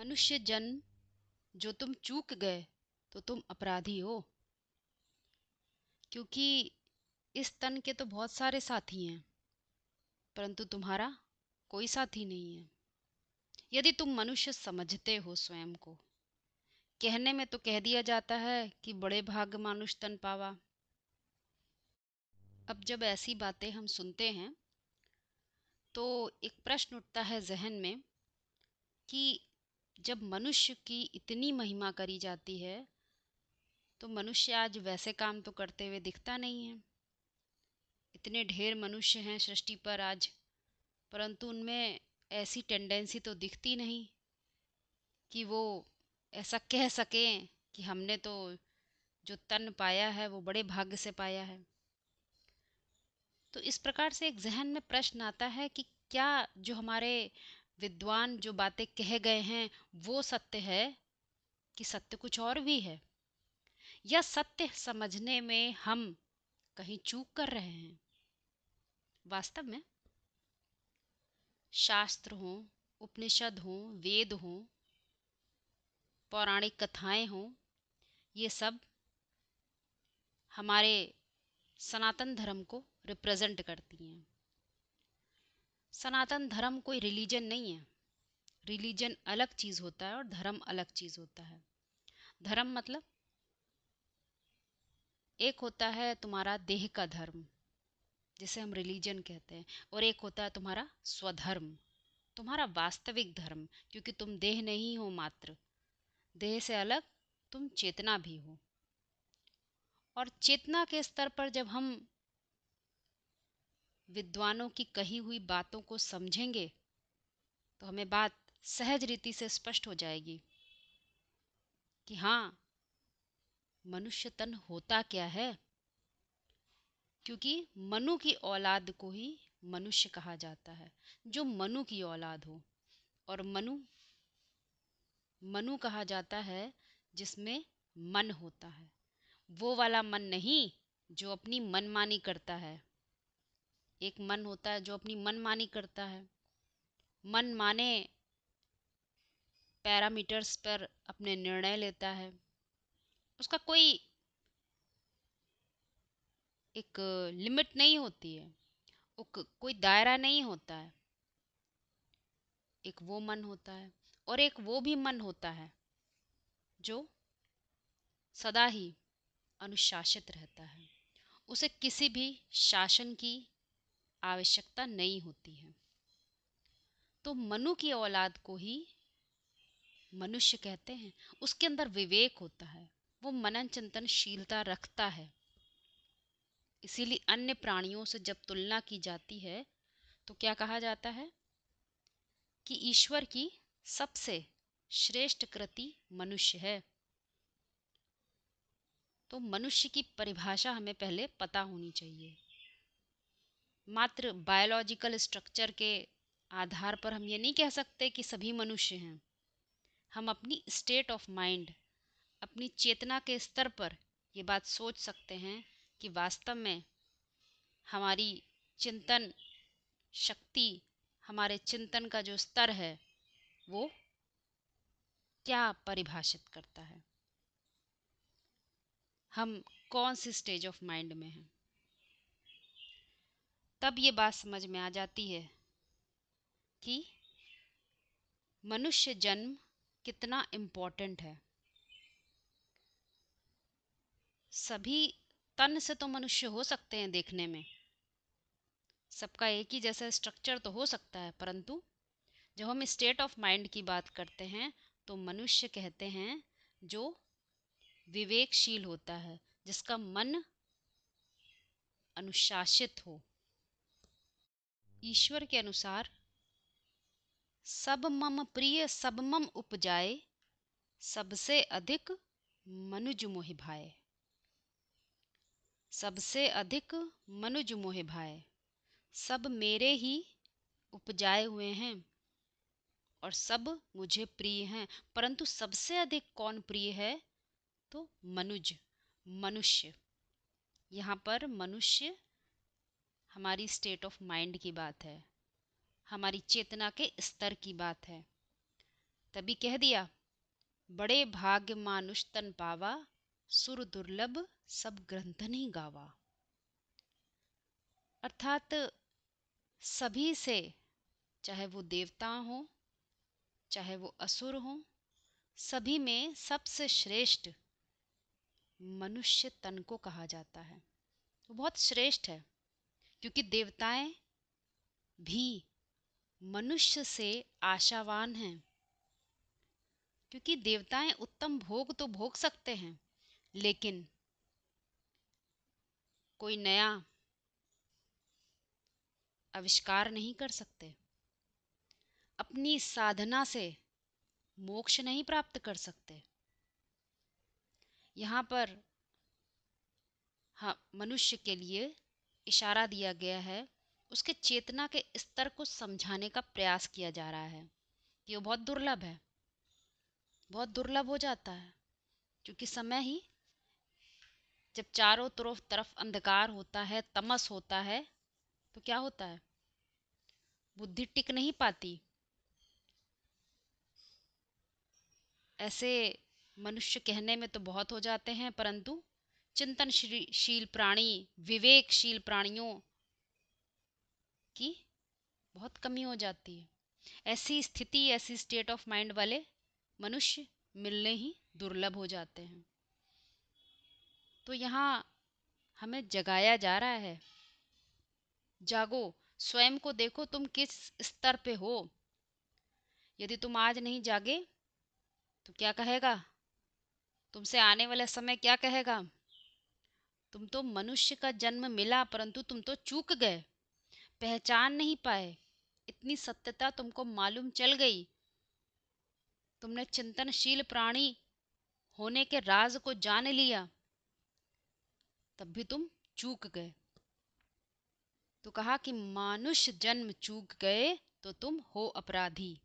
मनुष्य जन्म जो तुम चूक गए तो तुम अपराधी हो, क्योंकि इस तन के तो बहुत सारे साथी हैं परंतु तुम्हारा कोई साथी नहीं है। यदि तुम मनुष्य समझते हो स्वयं को, कहने में तो कह दिया जाता है कि बड़े भाग मानुष तन पावा। अब जब ऐसी बातें हम सुनते हैं तो एक प्रश्न उठता है जहन में कि जब मनुष्य की इतनी महिमा करी जाती है तो मनुष्य आज वैसे काम तो करते हुए दिखता नहीं है। इतने ढेर मनुष्य हैं सृष्टि पर आज, परंतु उनमें ऐसी टेंडेंसी तो दिखती नहीं कि वो ऐसा कह सकें कि हमने तो जो तन पाया है वो बड़े भाग्य से पाया है। तो इस प्रकार से एक जहन में प्रश्न आता है कि क्या जो हमारे विद्वान जो बातें कह गए हैं वो सत्य है, कि सत्य कुछ और भी है, या सत्य समझने में हम कहीं चूक कर रहे हैं। वास्तव में शास्त्र हों, उपनिषद हों, वेद हों, पौराणिक कथाएं हों, ये सब हमारे सनातन धर्म को रिप्रेजेंट करती हैं। सनातन धर्म कोई रिलीजन नहीं है। रिलीजन अलग चीज़ होता है और धर्म अलग चीज़ होता है। धर्म मतलब एक होता है तुम्हारा देह का धर्म जिसे हम रिलीजन कहते हैं, और एक होता है तुम्हारा स्वधर्म, तुम्हारा वास्तविक धर्म, क्योंकि तुम देह नहीं हो मात्र, देह से अलग तुम चेतना भी हो। और चेतना के स्तर पर जब हम विद्वानों की कही हुई बातों को समझेंगे तो हमें बात सहज रीति से स्पष्ट हो जाएगी कि हाँ, मनुष्य तन होता क्या है। क्योंकि मनु की औलाद को ही मनुष्य कहा जाता है, जो मनु की औलाद हो। और मनु मनु कहा जाता है जिसमें मन होता है, वो वाला मन नहीं जो अपनी मनमानी करता है। एक मन होता है जो अपनी मनमानी करता है, मन माने पैरामीटर्स पर अपने निर्णय लेता है, उसका कोई एक लिमिट नहीं होती है, कोई दायरा नहीं होता है। एक वो मन होता है और एक वो भी मन होता है जो सदा ही अनुशासित रहता है, उसे किसी भी शासन की आवश्यकता नहीं होती है। तो मनु की औलाद को ही मनुष्य कहते हैं। उसके अंदर विवेक होता है, वो मनन चिंतनशीलता रखता है। इसीलिए अन्य प्राणियों से जब तुलना की जाती है तो क्या कहा जाता है कि ईश्वर की सबसे श्रेष्ठ कृति मनुष्य है। तो मनुष्य की परिभाषा हमें पहले पता होनी चाहिए। मात्र बायोलॉजिकल स्ट्रक्चर के आधार पर हम ये नहीं कह सकते कि सभी मनुष्य हैं। हम अपनी स्टेट ऑफ माइंड, अपनी चेतना के स्तर पर ये बात सोच सकते हैं कि वास्तव में हमारी चिंतन शक्ति, हमारे चिंतन का जो स्तर है वो क्या परिभाषित करता है, हम कौन सी स्टेज ऑफ माइंड में हैं। तब ये बात समझ में आ जाती है कि मनुष्य जन्म कितना इम्पोर्टेंट है। सभी तन से तो मनुष्य हो सकते हैं देखने में, सबका एक ही जैसा स्ट्रक्चर तो हो सकता है, परंतु जब हम स्टेट ऑफ माइंड की बात करते हैं तो मनुष्य कहते हैं जो विवेकशील होता है, जिसका मन अनुशासित हो। ईश्वर के अनुसार सब मम प्रिय सब मम उपजाए, सबसे अधिक मनुज मोहि भाए। सबसे अधिक मनुज मोहि भाए, सब मेरे ही उपजाए हुए हैं और सब मुझे प्रिय हैं। परंतु सबसे अधिक कौन प्रिय है? तो मनुज, मनुष्य। यहाँ पर मनुष्य हमारी स्टेट ऑफ माइंड की बात है, हमारी चेतना के स्तर की बात है। तभी कह दिया, बड़े भाग्य मानुष तन पावा, सुर दुर्लभ सब ग्रंथन ही गावा। अर्थात सभी से, चाहे वो देवता हो चाहे वो असुर हो, सभी में सबसे श्रेष्ठ मनुष्य तन को कहा जाता है। वो बहुत श्रेष्ठ है, क्योंकि देवताएं भी मनुष्य से आशावान हैं। क्योंकि देवताएं उत्तम भोग तो भोग सकते हैं, लेकिन कोई नया आविष्कार नहीं कर सकते। अपनी साधना से मोक्ष नहीं प्राप्त कर सकते। यहाँ पर हाँ, मनुष्य के लिए इशारा दिया गया है, उसके चेतना के स्तर को समझाने का प्रयास किया जा रहा है कि वो बहुत दुर्लभ है, बहुत दुर्लभ हो जाता है। क्योंकि समय ही, जब चारों तरफ अंधकार होता है, तमस होता है, तो क्या होता है, बुद्धि टिक नहीं पाती। ऐसे मनुष्य कहने में तो बहुत हो जाते हैं, परंतु चिंतनशील प्राणी, विवेकशील प्राणियों की बहुत कमी हो जाती है। ऐसी स्थिति, ऐसी स्टेट ऑफ माइंड वाले मनुष्य मिलने ही दुर्लभ हो जाते हैं। तो यहाँ हमें जगाया जा रहा है, जागो, स्वयं को देखो तुम किस स्तर पे हो। यदि तुम आज नहीं जागे तो क्या कहेगा, तुमसे आने वाला समय क्या कहेगा। तुम तो मनुष्य का जन्म मिला, परंतु तुम तो चूक गए, पहचान नहीं पाए। इतनी सत्यता तुमको मालूम चल गई, तुमने चिंतनशील प्राणी होने के राज को जान लिया, तब भी तुम चूक गए। तो कहा कि मानुष जन्म चूक गए तो तुम हो अपराधी।